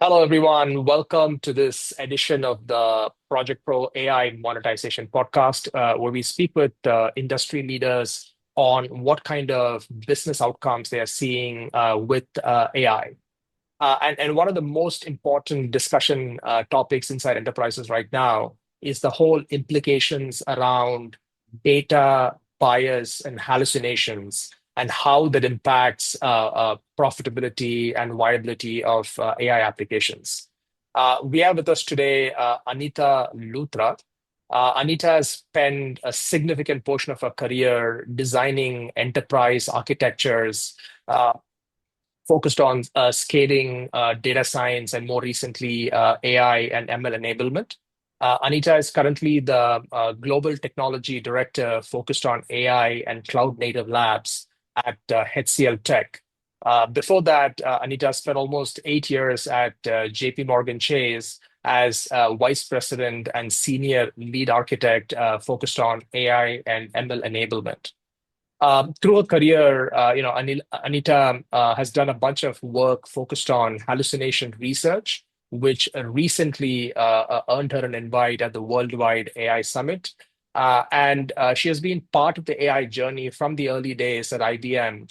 Hello, everyone. Welcome to this edition of the ProjectPro AI Monetization Podcast, where we speak with industry leaders on what kind of business outcomes they are seeing with AI. And one of the most important discussion topics inside enterprises right now is the whole implications around data bias and hallucinations and how that impacts profitability and viability of AI applications. We have with us today Anita Luthra. Anita has spent a significant portion of her career designing enterprise architectures focused on scaling data science and more recently AI and ML enablement. Anita is currently the global technology director focused on AI and cloud native labs at HCLTech. Before that, Anita spent almost 8 years at JPMorgan Chase as vice president and senior lead architect focused on AI and ML enablement. Through her career, Anita has done a bunch of work focused on hallucination research, which recently earned her an invite at the Worldwide AI Summit. And she has been part of the AI journey from the early days at IBM,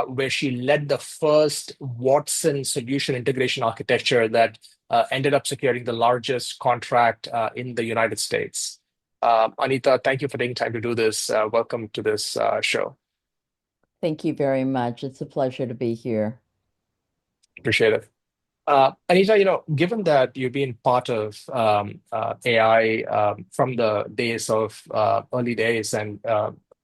where she led the first Watson solution integration architecture that ended up securing the largest contract in the United States. Anita, thank you for taking time to do this. Welcome to this show. Thank you very much. It's a pleasure to be here. Appreciate it. Anita, given that you've been part of AI from the days of early days and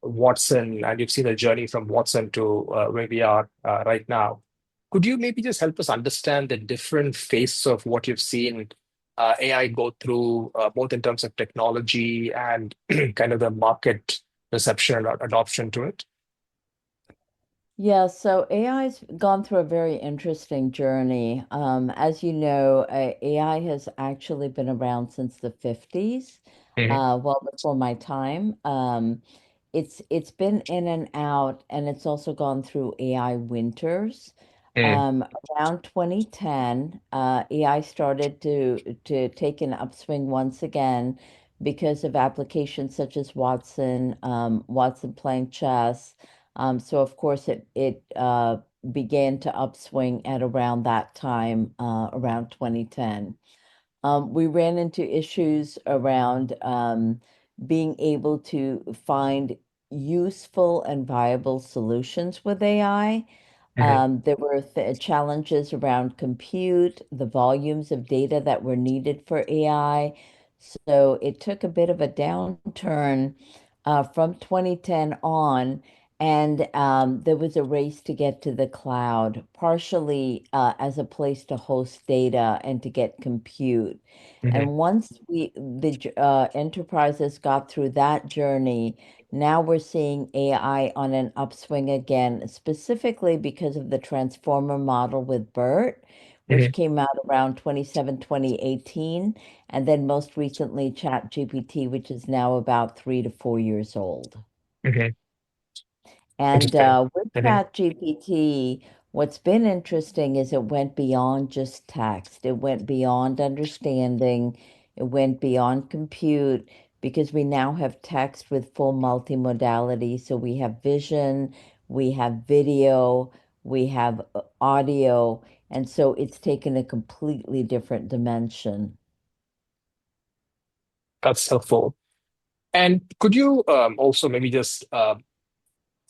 Watson, and you've seen the journey from Watson to where we are right now, could you maybe just help us understand the different phases of what you've seen AI go through, both in terms of technology and kind of the market reception and adoption to it? Yeah, so AI's gone through a very interesting journey. As you know, AI has actually been around since the 50s, Hmm. well before my time. It's been in and out, and it's also gone through AI winters. Hmm. Around 2010, AI started to take an upswing once again because of applications such as Watson, Watson playing chess. So of course it began to upswing at around that time, around 2010. We ran into issues around being able to find useful and viable solutions with AI. Hmm. There were challenges around compute, the volumes of data that were needed for AI. So it took a bit of a downturn from 2010 on, and there was a race to get to the cloud, partially as a place to host data and to get compute. Hmm. And once the enterprises got through that journey, now we're seeing AI on an upswing again, specifically because of the transformer model with BERT, which Hmm. came out around 2018, and then most recently ChatGPT, which is now about 3 to 4 years old. Hmm. And Interesting. with Hmm. ChatGPT, what's been interesting is it went beyond just text. It went beyond understanding. It went beyond compute because we now have text with full multimodality. So we have vision, we have video, we have audio. And so it's taken a completely different dimension. That's helpful. And could you also maybe just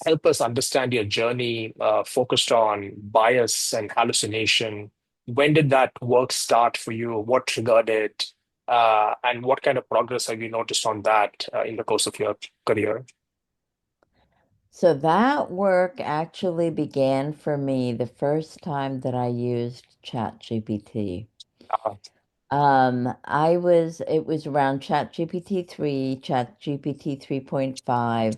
help us understand your journey focused on bias and hallucination? When did that work start for you? What triggered it? And what kind of progress have you noticed on that in the course of your career? So that work actually began for me the first time that I used ChatGPT. Uh, It was around ChatGPT 3, ChatGPT 3.5.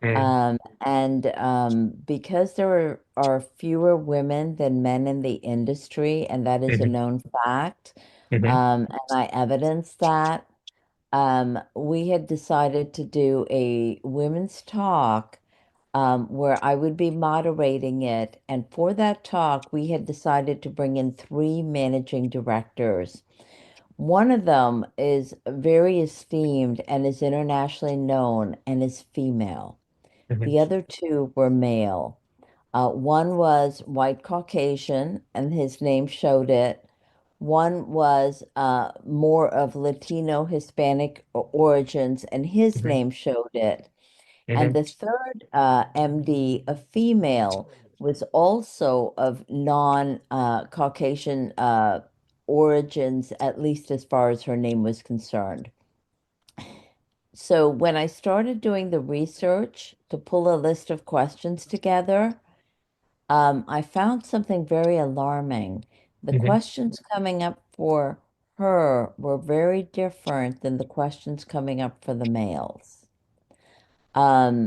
mm, And because are fewer women than men in the industry, and that is a mhm, known fact, mhm, and I evidenced that, we had decided to do a women's talk where I would be moderating it. And for that talk, we had decided to bring in three managing directors. One of them is very esteemed and is internationally known and is female. Mhm, The other two were male. One was white Caucasian, and his name showed it. One was more of Latino Hispanic origins, and his mhm, name showed it. And mhm, the third MD, a female, was also of non-Caucasian origins, at least as far as her name was concerned. So when I started doing the research to pull a list of questions together, I found something very alarming. The mhm, questions coming up for her were very different than the questions coming up for the males.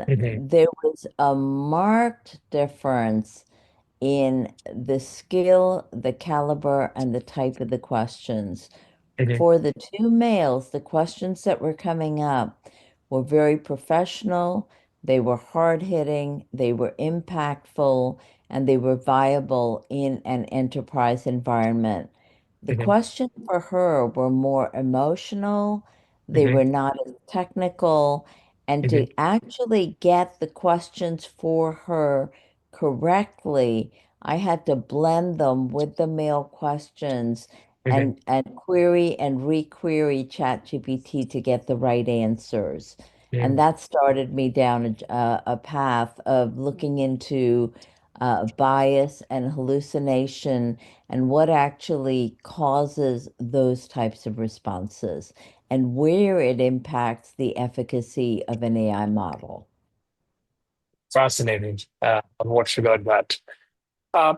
mhm, There was a marked difference in the skill, the caliber, and the type of the questions. mhm, For the two males, the questions that were coming up were very professional, they were hard-hitting, they were impactful, and they were viable in an enterprise environment. The mhm, questions for her were more emotional, they mhm, were not as technical, and mhm, to actually get the questions for her correctly, I had to blend them with the male questions mhm, and query and requery ChatGPT to get the right answers. And mhm. that started me down a path of looking into bias and hallucination and what actually causes those types of responses and where it impacts the efficacy of an AI model. Fascinating. On what triggered that.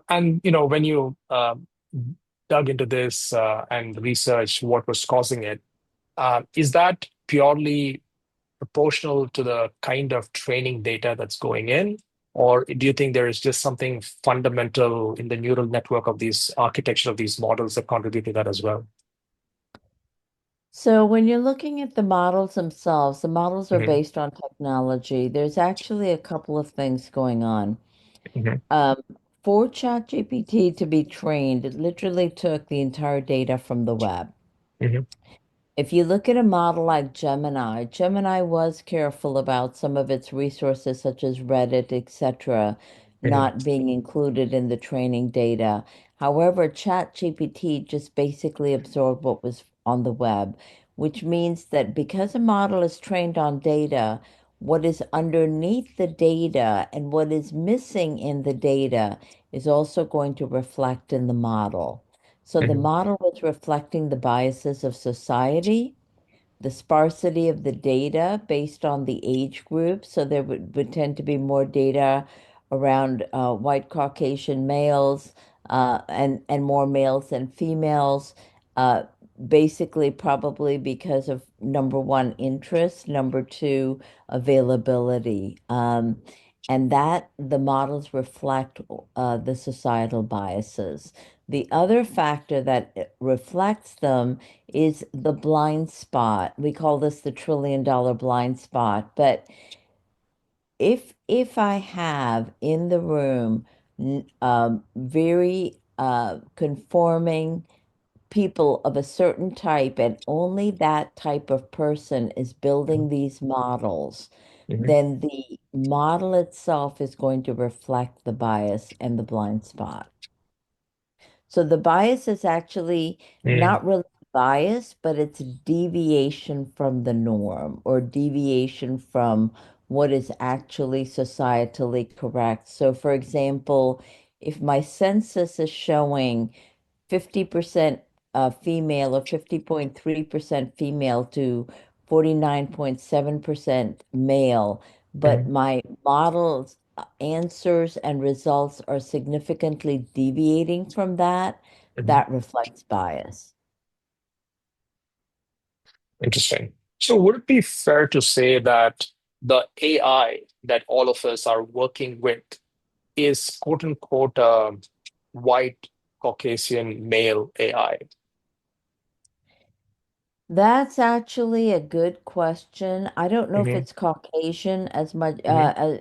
And when you dug into this and researched what was causing it, is that purely proportional to the kind of training data that's going in? Or do you think there is just something fundamental in the neural network of these architecture of these models that contribute to that as well? So when you're looking at the models themselves, the models are Hmm. based on technology. There's actually a couple of things going on. Hmm. Um, for ChatGPT to be trained, it literally took the entire data from the web. Hmm. If you look at a model like Gemini, Gemini was careful about some of its resources, such as Reddit, etc., Hmm. not being included in the training data. However, ChatGPT just basically absorbed what was on the web, which means that because a model is trained on data, what is underneath the data and what is missing in the data is also going to reflect in the model. So the Hmm. model was reflecting the biases of society, the sparsity of the data based on the age group. So there would tend to be more data around white Caucasian males and more males than females. Uh, Basically, probably because of number one, interest, number two, availability. And that the models reflect the societal biases. The other factor that reflects them is the blind spot. We call this the $1 trillion blind spot. But if I have in the room very conforming people of a certain type, and only that type of person is building these models, Hmm. then the model itself is going to reflect the bias and the blind spot. So the bias is actually Hmm. not really bias, but it's deviation from the norm or deviation from what is actually societally correct. So, for example, if my census is showing 50% female or 50.3% female to 49.7% male, but Hmm. my model's answers and results are significantly deviating from that, Hmm. that reflects bias. Interesting. So would it be fair to say that the AI that all of us are working with is quote unquote white Caucasian male AI? That's actually a good question. I don't know if Hmm. it's Caucasian as much Hmm.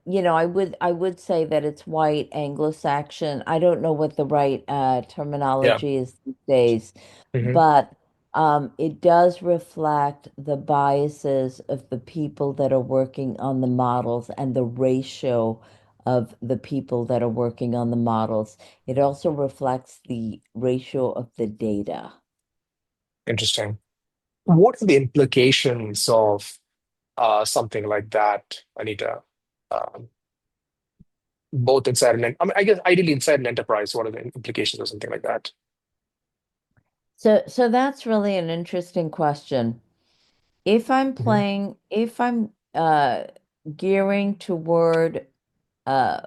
I would say that it's white Anglo-Saxon. I don't know what the right Yeah. terminology is these days, Hmm. but it does reflect the biases of the people that are working on the models and the ratio of the people that are working on the models. It also reflects the ratio of the data. Interesting. What are the implications of something like that, Anita? Um, both inside and I mean, I guess ideally inside an enterprise, what are the implications of something like that? So that's really an interesting question. Hmm. If I'm gearing toward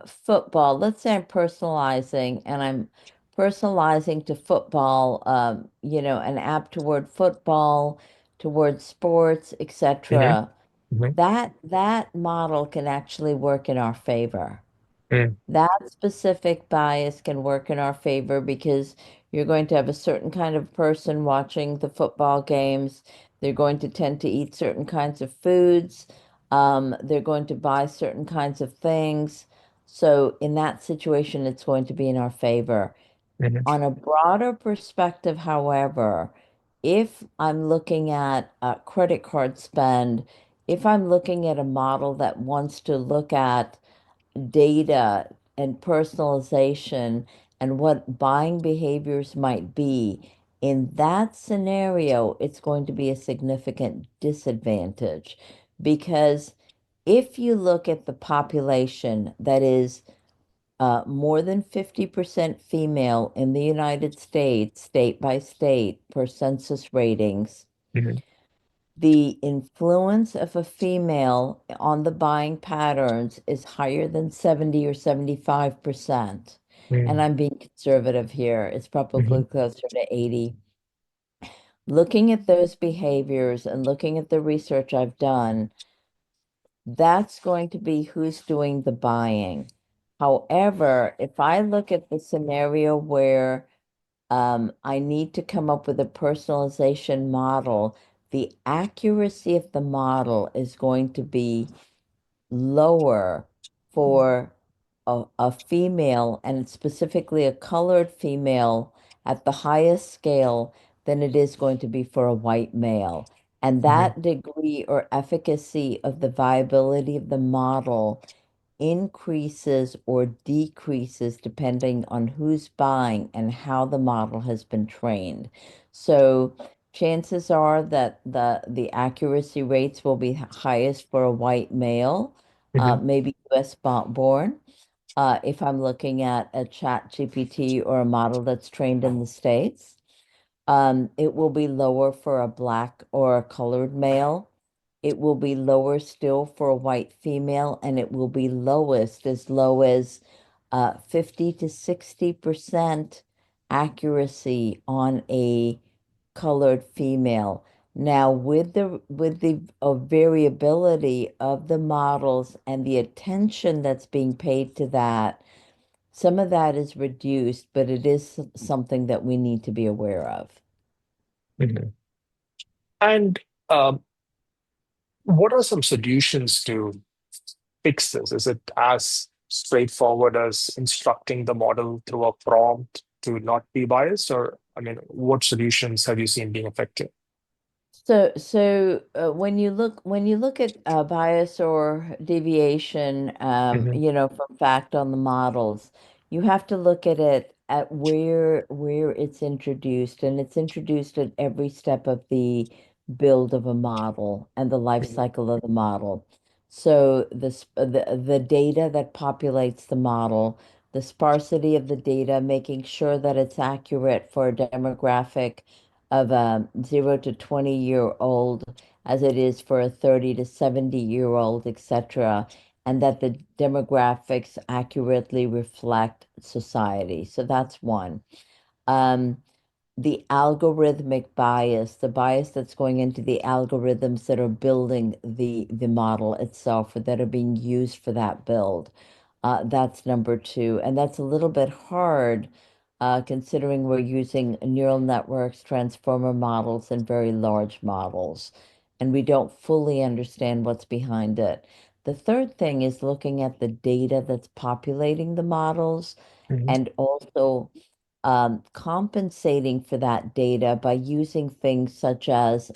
football, let's say I'm personalizing and I'm personalizing to football, an app toward football, toward sports, Hmm. etc. Hmm. That model can actually work in our favor. Hmm. That specific bias can work in our favor because you're going to have a certain kind of person watching the football games. They're going to tend to eat certain kinds of foods. They're going to buy certain kinds of things. So in that situation, it's going to be in our favor. Hmm. On a broader perspective, however, if I'm looking at credit card spend, if I'm looking at a model that wants to look at data and personalization and what buying behaviors might be, in that scenario, it's going to be a significant disadvantage because if you look at the population that is more than 50% female in the United States, state by state, per census ratings, Hmm. the influence of a female on the buying patterns is higher than 70 or 75%. And Hmm. I'm being conservative here. It's Hmm. probably closer to 80. Looking at those behaviors and looking at the research I've done, that's going to be who's doing the buying. However, if I look at the scenario where I need to come up with a personalization model. The accuracy of the model is going to be lower for a female, and specifically a colored female at the highest scale than it is going to be for a white male. And Hmm. that degree or efficacy of the viability of the model increases or decreases depending on who's buying and how the model has been trained. So chances are that the accuracy rates will be highest for a white male, Hmm. maybe US born. If I'm looking at a chat GPT or a model that's trained in the States, it will be lower for a black or a colored male. It will be lower still for a white female, and it will be lowest as low as 50 to 60% accuracy on a colored female. Now, with the variability of the models and the attention that's being paid to that, some of that is reduced, but it is something that we need to be aware of. Hmm. And what are some solutions to fix this? Is it as straightforward as instructing the model through a prompt to not be biased? Or, I mean, what solutions have you seen being effective? So when you look at bias or deviation, Hmm. from fact on the models, you have to look at it at where it's introduced, and it's introduced at every step of the build of a model and the life Hmm. cycle of the model. So the data that populates the model, the sparsity of the data, making sure that it's accurate for a demographic of a 0 to 20-year-old as it is for a 30 to 70-year-old, etc., and that the demographics accurately reflect society. So that's one. Um, the algorithmic bias, the bias that's going into the algorithms that are building the model itself or that are being used for that build. That's number two. And that's a little bit hard considering we're using neural networks, transformer models, and very large models, and we don't fully understand what's behind it. The third thing is looking at the data that's populating the models Mhm. and also compensating for that data by using things such as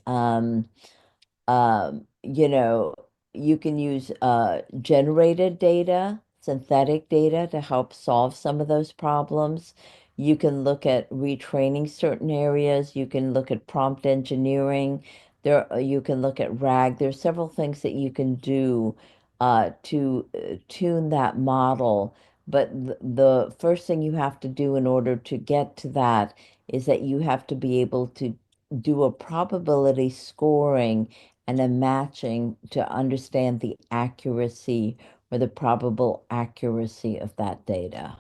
you know, you can use generated data, synthetic data to help solve some of those problems. You can look at retraining certain areas. You can look at prompt engineering. You can look at RAG. There's several things that you can do to tune that model. But the first thing you have to do in order to get to that is that you have to be able to do a probability scoring and a matching to understand the accuracy or the probable accuracy of that data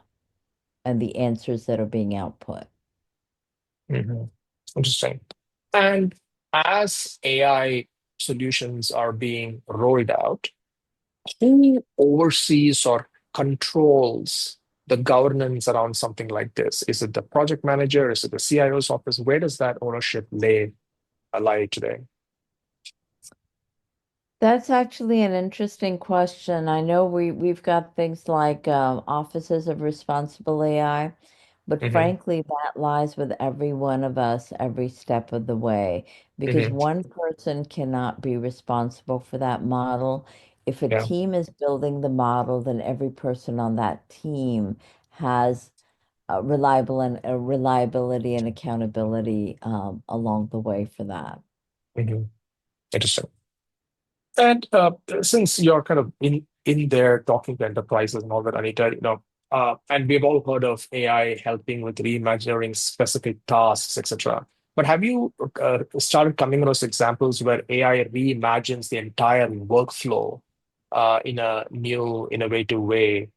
and the answers that are being output. Mhm. Interesting. And as AI solutions are being rolled out, who oversees or controls the governance around something like this? Is it the project manager? Is it the CIO's office? Where does that ownership lie today? That's actually an interesting question. I know we've got things like offices of responsible AI, but Hmm. frankly, that lies with every one of us every step of the way because Hmm. one person cannot be responsible for that model. If a Yeah. team is building the model, then every person on that team has reliability and accountability along the way for that. Hmm. Interesting. And since you're kind of in there talking to enterprises and all that, Anita, and we've all heard of AI helping with reimagining specific tasks, etc. But have you started coming across examples where AI reimagines the entire workflow in a new, innovative way?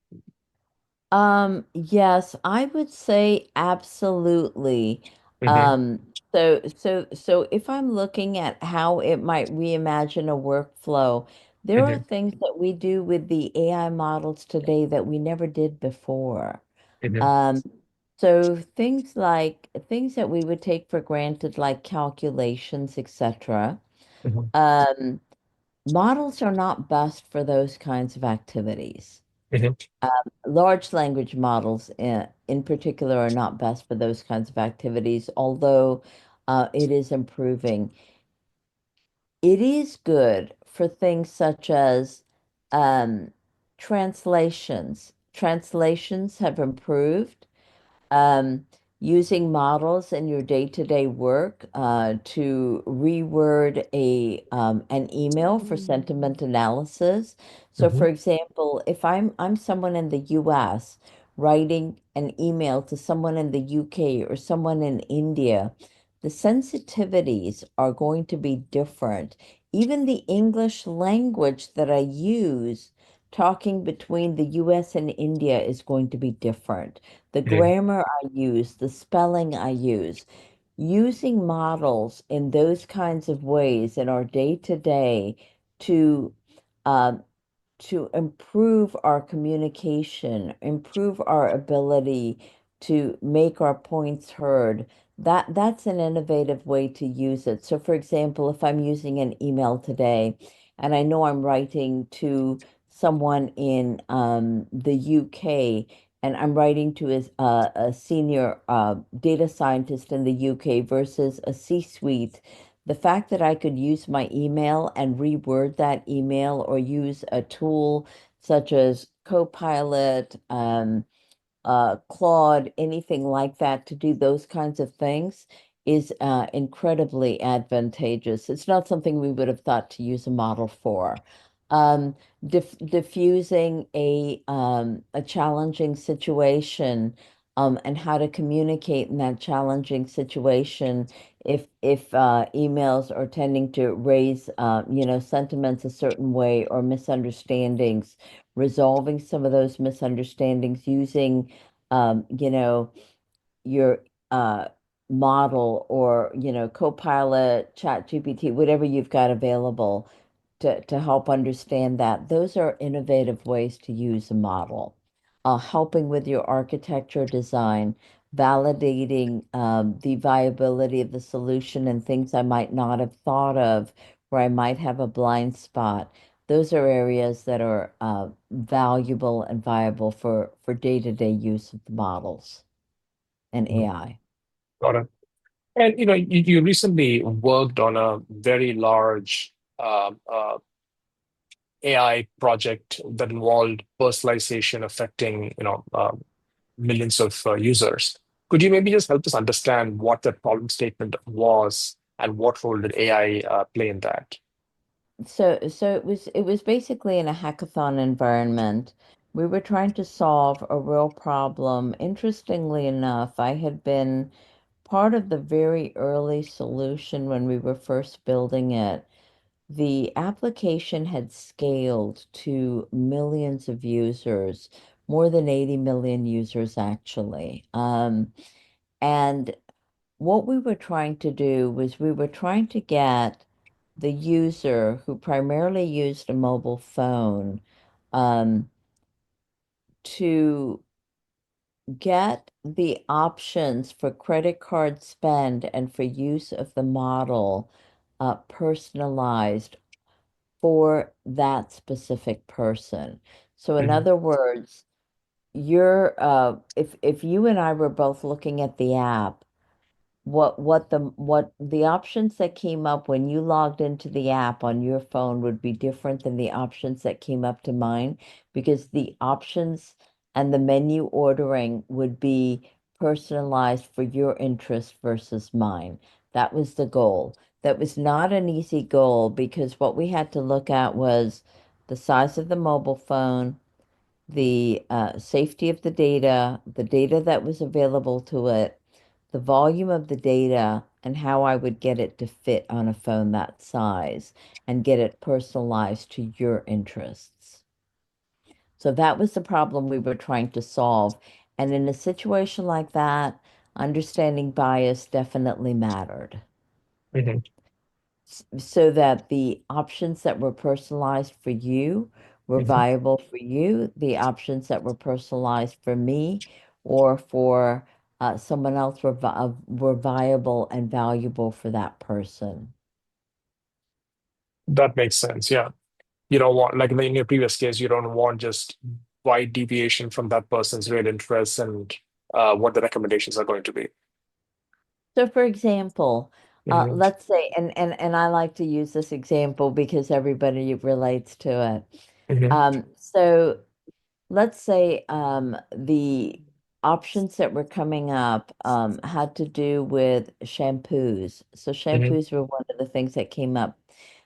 Yes, I would say absolutely. Hmm. So if I'm looking at how it might reimagine a workflow, there are Hmm. things that we do with the AI models today that we never did before. Hmm. Um, so things that we would take for granted, like calculations, etc. Hmm. Um, Models are not best for those kinds of activities. Hmm. Large language models in particular are not best for those kinds of activities, although it is improving. It is good for things such as um, translations. Translations have improved um, using models in your day-to-day work to reword an email for sentiment analysis. So, Hmm. for example, if I'm someone in the U.S. writing an email to someone in the UK or someone in India, the sensitivities are going to be different. Even the English language that I use talking between the US and India is going to be different. The Hmm. grammar I use, the spelling I use, using models in those kinds of ways in our day to day to um, to improve our communication, improve our ability to make our points heard. That's an innovative way to use it. So, for example, if I'm using an email today and I know I'm writing to someone in the UK and I'm writing to a senior data scientist in the UK versus a C-suite, the fact that I could use my email and reword that email or use a tool such as Copilot, Claude, anything like that to do those kinds of things is incredibly advantageous. It's not something we would have thought to use a model for. Diffusing a challenging situation and how to communicate in that challenging situation if emails are tending to raise sentiments a certain way or misunderstandings, resolving some of those misunderstandings using your uh, model or, Copilot, Chat GPT, whatever you've got available to help understand that. Those are innovative ways to use a model. Helping with your architecture design, validating the viability of the solution and things I might not have thought of, where I might have a blind spot. those are areas that are valuable and viable for day-to-day use of the models and Mhm. AI. Got it. And you recently worked on a very large AI project that involved personalization affecting millions of users. Could you maybe just help us understand what that problem statement was and what role did AI play in that? So it was basically in a hackathon environment. We were trying to solve a real problem. Interestingly enough, I had been part of the very early solution when we were first building it. The application had scaled to millions of users, more than 80 million users actually. And what we were trying to do was we were trying to get the user who primarily used a mobile phone um, to get the options for credit card spend and for use of the model personalized for that specific person. So in Mhm. other words, if you and I were both looking at the app, what the options that came up when you logged into the app on your phone would be different than the options that came up to mine because the options and the menu ordering would be personalized for your interest versus mine. That was the goal. That was not an easy goal because what we had to look at was the size of the mobile phone, the safety of the data that was available to it, the volume of the data, and how I would get it to fit on a phone that size and get it personalized to your interests. So that was the problem we were trying to solve. And in a situation like that, understanding bias definitely mattered Mhm. so that the options that were personalized for you were Mhm. viable for you, the options that were personalized for me or for someone else were viable and valuable for that person. That makes sense. Yeah. You don't want, like in your previous case, you don't want just wide deviation from that person's real interests and what the recommendations are going to be. So, for example, Hmm. let's say, and I like to use this example because everybody relates to it. Hmm. So let's say the options that were coming up had to do with shampoos. So Hmm. shampoos were one of the things that came up.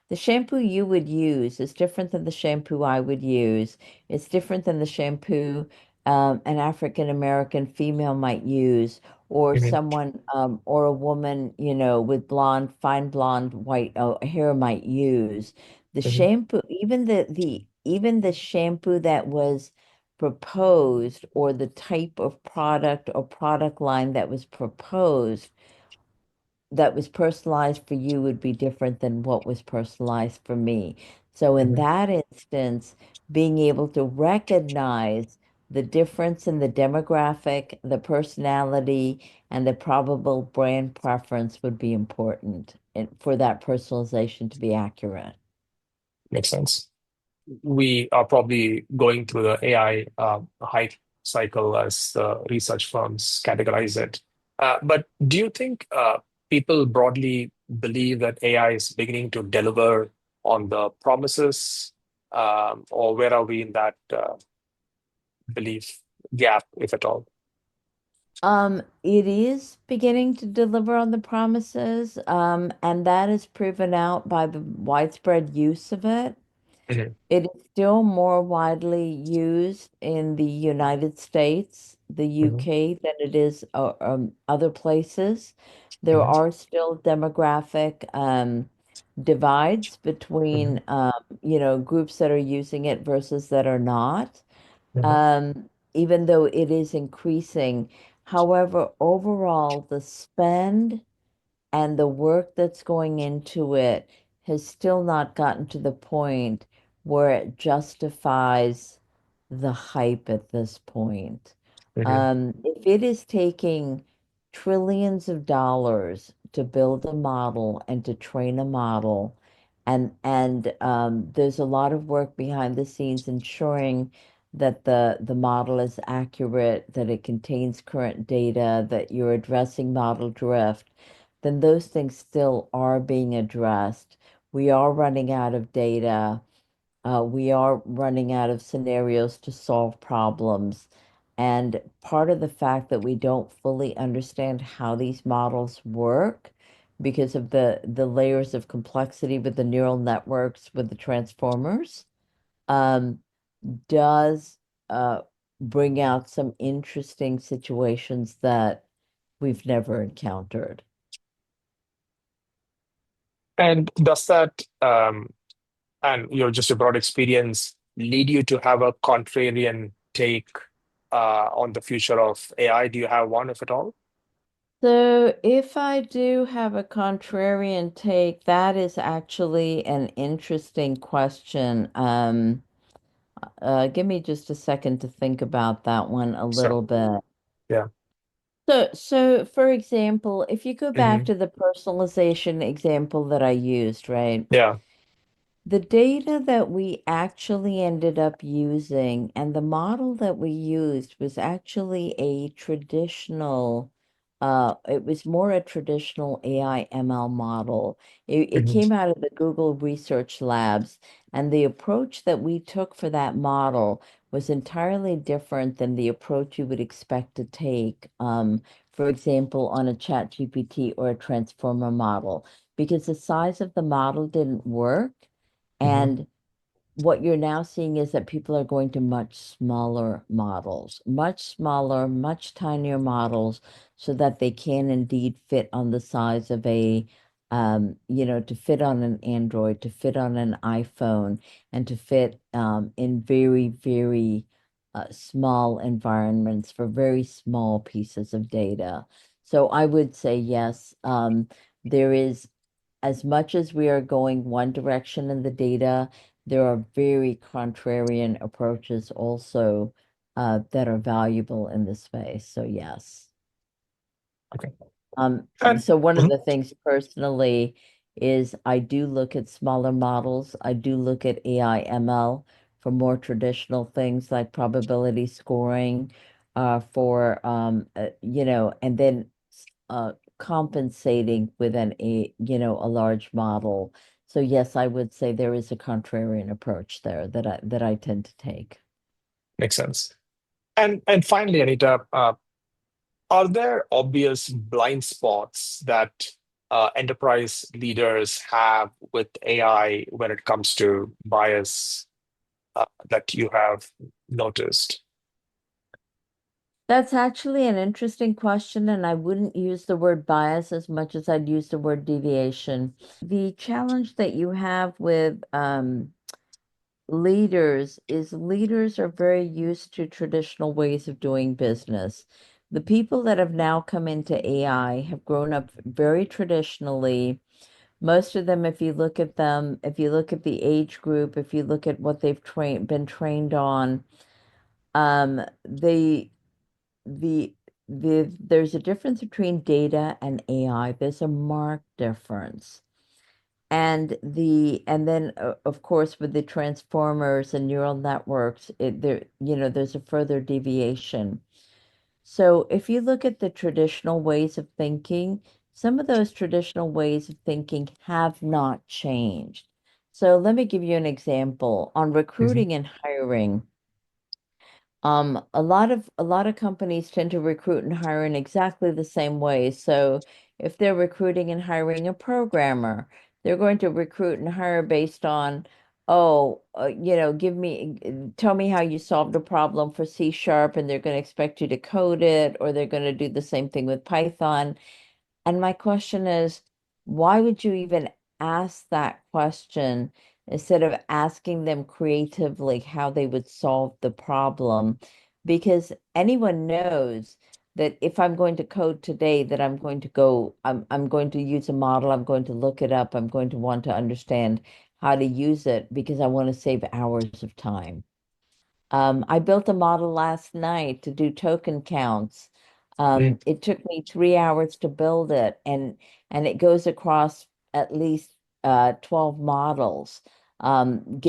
The shampoo you would use is different than the shampoo I would use. It's different than the shampoo an African American female might use, or Hmm. someone or a woman, with blonde, fine blonde, white hair might use. The Hmm. shampoo, even the shampoo that was proposed or the type of product or product line that was personalized for you would be different than what was personalized for me. So in Hmm. that instance, being able to recognize the difference in the demographic, the personality, and the probable brand preference would be important for that personalization to be accurate. Makes sense. We are probably going through the AI hype cycle as the research firms categorize it. But do you think people broadly believe that AI is beginning to deliver on the promises, or where are we in that belief gap, if at all? It is beginning to deliver on the promises, and that is proven out by the widespread use of it. Mhm. It is still more widely used in the United States, the Mhm. UK, than it is other places. There Mhm. are still demographic divides Mhm. between, groups that are using it versus that are not, Mhm. even though it is increasing. However, overall, the spend and the work that's going into it has still not gotten to the point where it justifies the hype at this point. Mhm. If it is taking trillions of dollars to build a model and to train a model, And there's a lot of work behind the scenes ensuring that the model is accurate, that it contains current data, that you're addressing model drift, then those things still are being addressed. We are running out of data. We are running out of scenarios to solve problems. And part of the fact that we don't fully understand how these models work because of the layers of complexity with the neural networks, with the transformers, um, does uh, bring out some interesting situations that we've never encountered. And does that, and just your broad experience, lead you to have a contrarian take on the future of AI? Do you have one, if at all? So, if I do have a contrarian take, that is actually an interesting question. Give me just a second to think about that one a So, little bit. yeah. So for example, if you go back Hmm. to the personalization example that I used, right? Yeah. The data that we actually ended up using and the model that we used was actually a traditional, it was more a traditional AI ML model. It Hmm. came out of the Google Research Labs, and the approach that we took for that model was entirely different than the approach you would expect to take, for example, on a ChatGPT or a transformer model, because the size of the model didn't work. Hmm. And what you're now seeing is that people are going to much smaller models, much smaller, much tinier models, so that they can indeed fit on the size of to fit on an Android, to fit on an iPhone, and to fit in very, very small environments for very small pieces of data. So I would say yes, there is, as much as we are going one direction in the data, there are very contrarian approaches also that are valuable in this space. So yes. Okay. Um, And so one of mhm, the things personally is I do look at smaller models. I do look at AI ML for more traditional things like probability scoring, and then compensating with a large model. So yes, I would say there is a contrarian approach there that I tend to take. makes sense. And finally, Anita, are there obvious blind spots that enterprise leaders have with AI when it comes to bias that you have noticed? That's actually an interesting question, and I wouldn't use the word bias as much as I'd use the word deviation. The challenge that you have with leaders is leaders are very used to traditional ways of doing business. The people that have now come into AI have grown up very traditionally. Most of them, if you look at them, if you look at the age group, if you look at what they've been trained on, they the there's a difference between data and AI. There's a marked difference. And then of course with the transformers and neural networks, there's a further deviation. So if you look at the traditional ways of thinking, some of those traditional ways of thinking have not changed. So let me give you an example on Mhm. recruiting and hiring. A lot of companies tend to recruit and hire in exactly the same way. So if they're recruiting and hiring a programmer, they're going to recruit and hire based on, oh, tell me how you solved a problem for C sharp, and they're going to expect you to code it, or they're going to do the same thing with Python. And my question is, why would you even ask that question instead of asking them creatively how they would solve the problem? Because anyone knows that if I'm going to code today, that I'm going to use a model, I'm going to look it up, I'm going to want to understand how to use it because I want to save hours of time. I built a model last night to do token counts. Mm. It took me 3 hours to build it, and it goes across at least 12 models,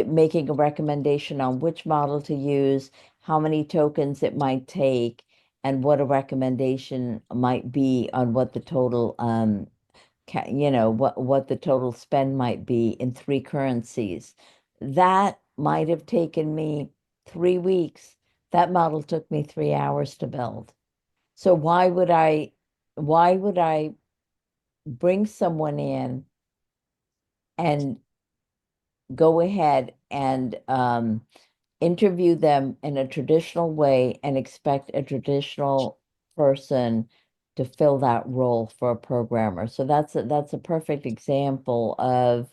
making a recommendation on which model to use, how many tokens it might take, and what a recommendation might be on what the total what the total spend might be in three currencies. That might have taken me 3 weeks. That model took me 3 hours to build. So why would I bring someone in and go ahead and interview them in a traditional way and expect a traditional person to fill that role for a programmer? So that's a perfect example of,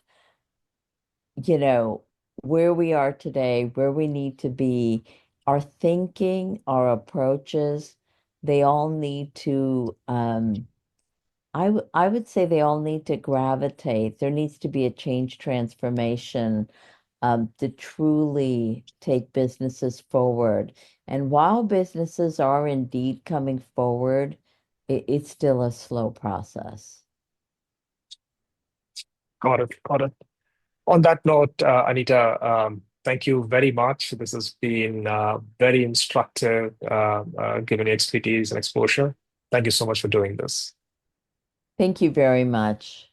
you know, where we are today, where we need to be, our thinking, our approaches, they all need to I would say they all need to gravitate. There needs to be a change transformation to truly take businesses forward. And while businesses are indeed coming forward, it's still a slow process. Got it. Got it. On that note, Anita, thank you very much. This has been very instructive, given your expertise and exposure. Thank you so much for doing this. Thank you very much.